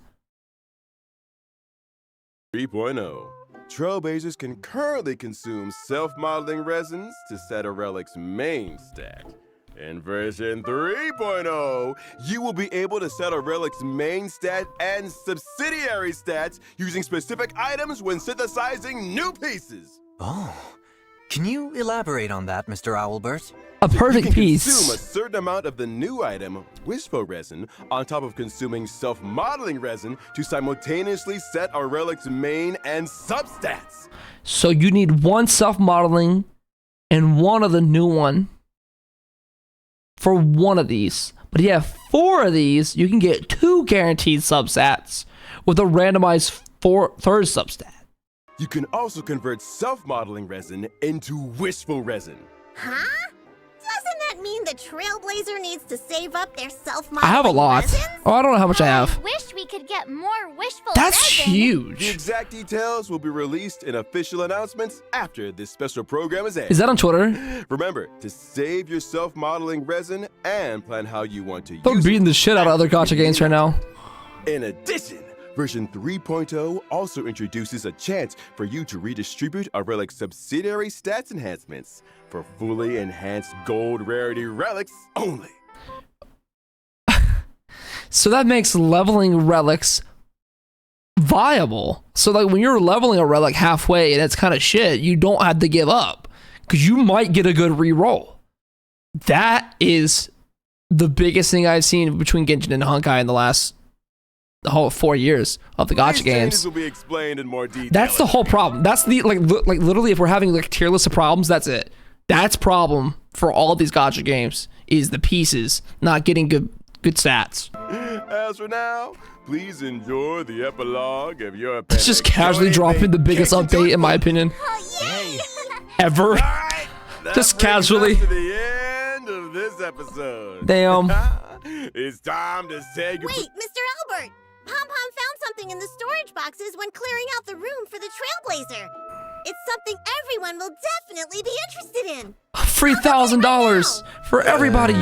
3.0. Trailblazers can currently consume self-modeling resins to set a relic's main stat. In version 3.0, you will be able to set a relic's main stat and subsidiary stats using specific items when synthesizing new pieces. Oh, can you elaborate on that, Mr. Owlbert? A perfect You can piece. consume a certain amount of the new item, Wishful Resin, on top of consuming self-modeling resin to simultaneously set a relic's main and substats. So you need one self-modeling and one of the new one for one of these. But if you have 4 of these, you can get 2 guaranteed substats with a randomized third substat. You can also convert self-modeling resin into wishful resin. Huh? Doesn't that mean the Trailblazer needs to save up their self-modeling I have a lot. resins? Oh, I don't know how much I have. Wish we could get more wishful That's resin. The huge. exact details will be released in official announcements after this special program is aired. Is that on Twitter? Remember to save your self-modeling resin and plan how you want to I'm use beating it. the shit out of other gacha games right now. In addition, version 3.0 also introduces a chance for you to redistribute a relic's subsidiary stats enhancements for fully enhanced gold rarity relics only. So that makes leveling relics viable. So like when you're leveling a relic halfway and it's kind of shit, you don't have to give up because you might get a good reroll. That is the biggest thing I've seen between Genshin and Honkai in the whole 4 years of the gacha These games. changes will be explained in more detail. That's the whole problem. That's the like literally if we're having like tier list of problems, that's it. That's problem for all these gacha games is the pieces not getting good stats. As for now, please enjoy the epilogue of your. It's just casually dropping the biggest update in my opinion ever. Alright, that Just brings us casually. to the end of this episode. Damn. It's time to say goodbye. Wait, Mr. Albert! Pom Pom found something in the storage boxes when clearing out the room for the Trailblazer. It's something everyone will definitely be interested in. $3,000 for everybody.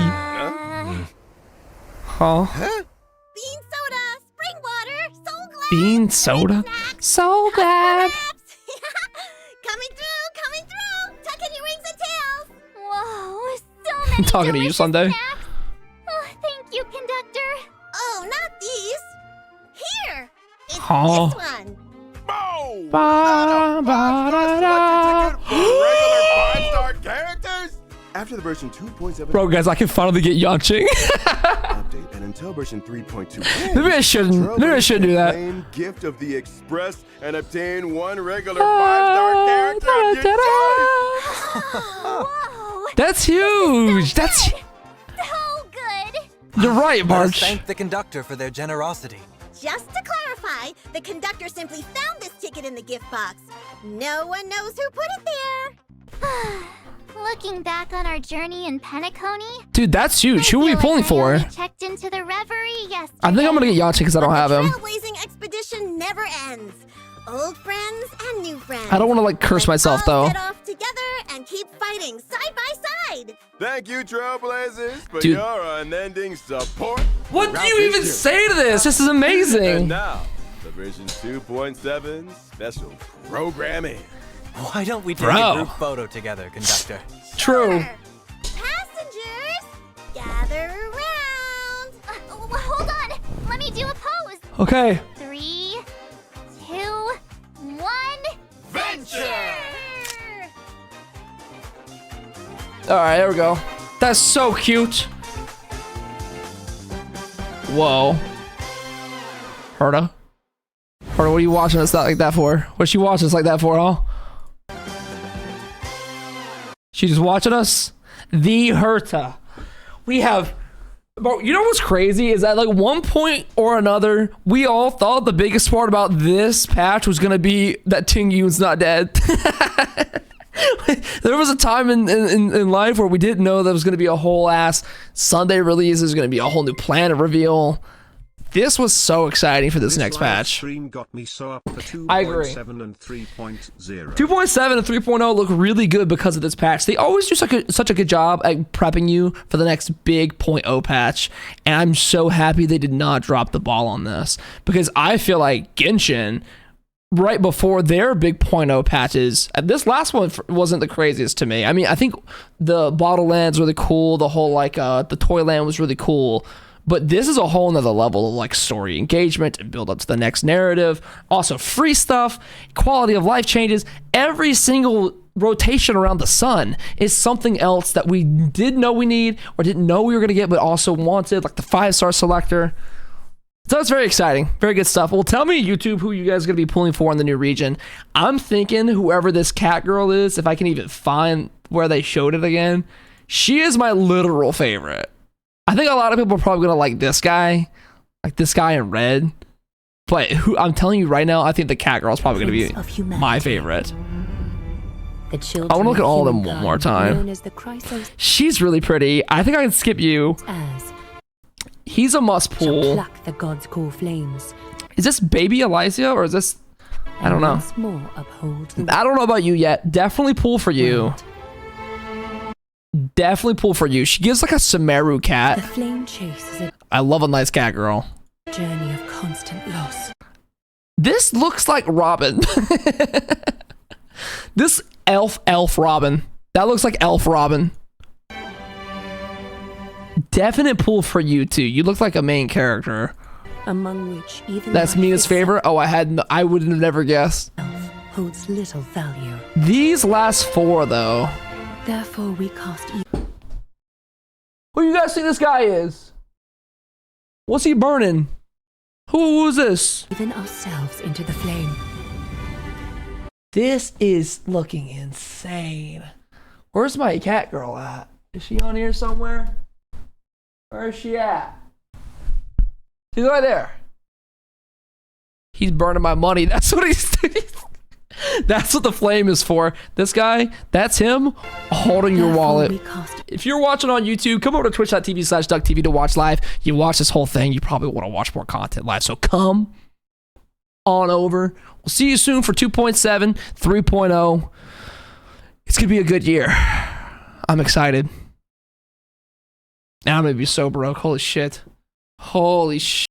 Huh? Bean soda, spring water, soul glass. Bean soda? So glad. Coming through! Tuck in your wings and tails. Whoa, so many I'm talking to you, delicious Sunday. snacks. Oh, thank you, conductor. Oh, not these. Here, it's Oh. this one. Boom! Ba, ba, da, da. Regular 5-star characters? After the version 2.7 Bro, guys, I can finally get Yanqing. update and until version 3.2, Maybe I shouldn't do that. Claim gift of the Express and obtain one regular 5-star character of your choice. Whoa, That's huge. That's so good. you're right, Let us March. thank the conductor for their generosity. Just to clarify, the conductor simply found this ticket in the gift box. No one knows who put it there. Looking back on our journey in Penacony, Dude, that's huge. Who are we I feel pulling like I for? only checked into the reverie yesterday. I think I'm gonna get Yanqing because I don't have him. The trailblazing expedition never ends. Old friends and new friends. I don't want to like curse Let's myself all though. Get off together and keep fighting side by side. Thank you, Trailblazers, for Dude. your unending support. What do throughout you this even journey. say to this? This is And amazing. now, the version 2.7 special programming. Why don't we take Bro. a group photo together, conductor? True. Passengers, gather around. Hold on. Let me do a pose. Okay. 3, 2, 1. Venture! All right, there we go. That's so cute. Whoa. Herta? Herta, what are you watching us like that for? What's she watching us like that for, huh? She just watching us? The Herta. We have... Bro, you know what's crazy is at like one point or another, we all thought the biggest part about this patch was gonna be that Ting Yun's not dead. There was a time in life where we didn't know there was gonna be a whole ass Sunday release. There's gonna be a whole new planet reveal. This was so exciting for this next patch. Stream got me so up for I agree. 2.7 and 3.0. 2.7 and 3.0 look really good because of this patch. They always do such a good job at prepping you for the next big 0.0 patch, and I'm so happy they did not drop the ball on this because I feel like Genshin, right before their big 0.0 patches, this last one wasn't the craziest to me. I mean, I think the Bottle Land's really cool. The whole like the Toy Land was really cool. But this is a whole nother level of like story engagement and build up to the next narrative. Also free stuff, quality of life changes. Every single rotation around the sun is something else that we did know we need or didn't know we were going to get, but also wanted, like the 5-star selector. So it's very exciting. Very good stuff. Well, tell me, YouTube, who you guys are going to be pulling for in the new region. I'm thinking whoever this cat girl is, if I can even find where they showed it again, she is my literal favorite. I think a lot of people are probably going to like this guy in red. But who I'm telling you right now, I think the cat girl is probably going to Prince be of my humanity. favorite. The children I want to look at all of them one more humankind, known time. as the Chrysos She's really pretty. I think I can skip you. as He's a must shall pull. pluck the gods' core flames. Is this baby Elysia or is this? I don't and know. once more uphold the I don't know about you yet. Definitely pull for you. world. Definitely pull for you. She gives like a Sumeru The cat. flame chase is a I love a nice cat girl. journey of constant loss. This looks like Robin. This elf Robin. That looks like elf Robin. Definite pull for you too. You look like a main character. Among which even That's life Mina's itself favorite. Oh, I would have never guessed. holds little value. These last four though. Therefore we cast Who you guys think this guy is? What's he burning? Who is this? even ourselves into the flame. This is looking insane. Where's my cat girl at? Is she on here somewhere? Where is she at? She's right there. He's burning my money. That's what he's doing. That's what the flame is for. This guy, that's him holding your Therefore wallet. we cast If you're watching on YouTube, come over to twitch.tv/DuckTV to watch live. You watch this whole thing, you probably want to watch more content live. So come on over. We'll see you soon for 2.7, 3.0. It's going to be a good year. I'm excited. Now I'm going to be so broke. Holy shit. Holy shit.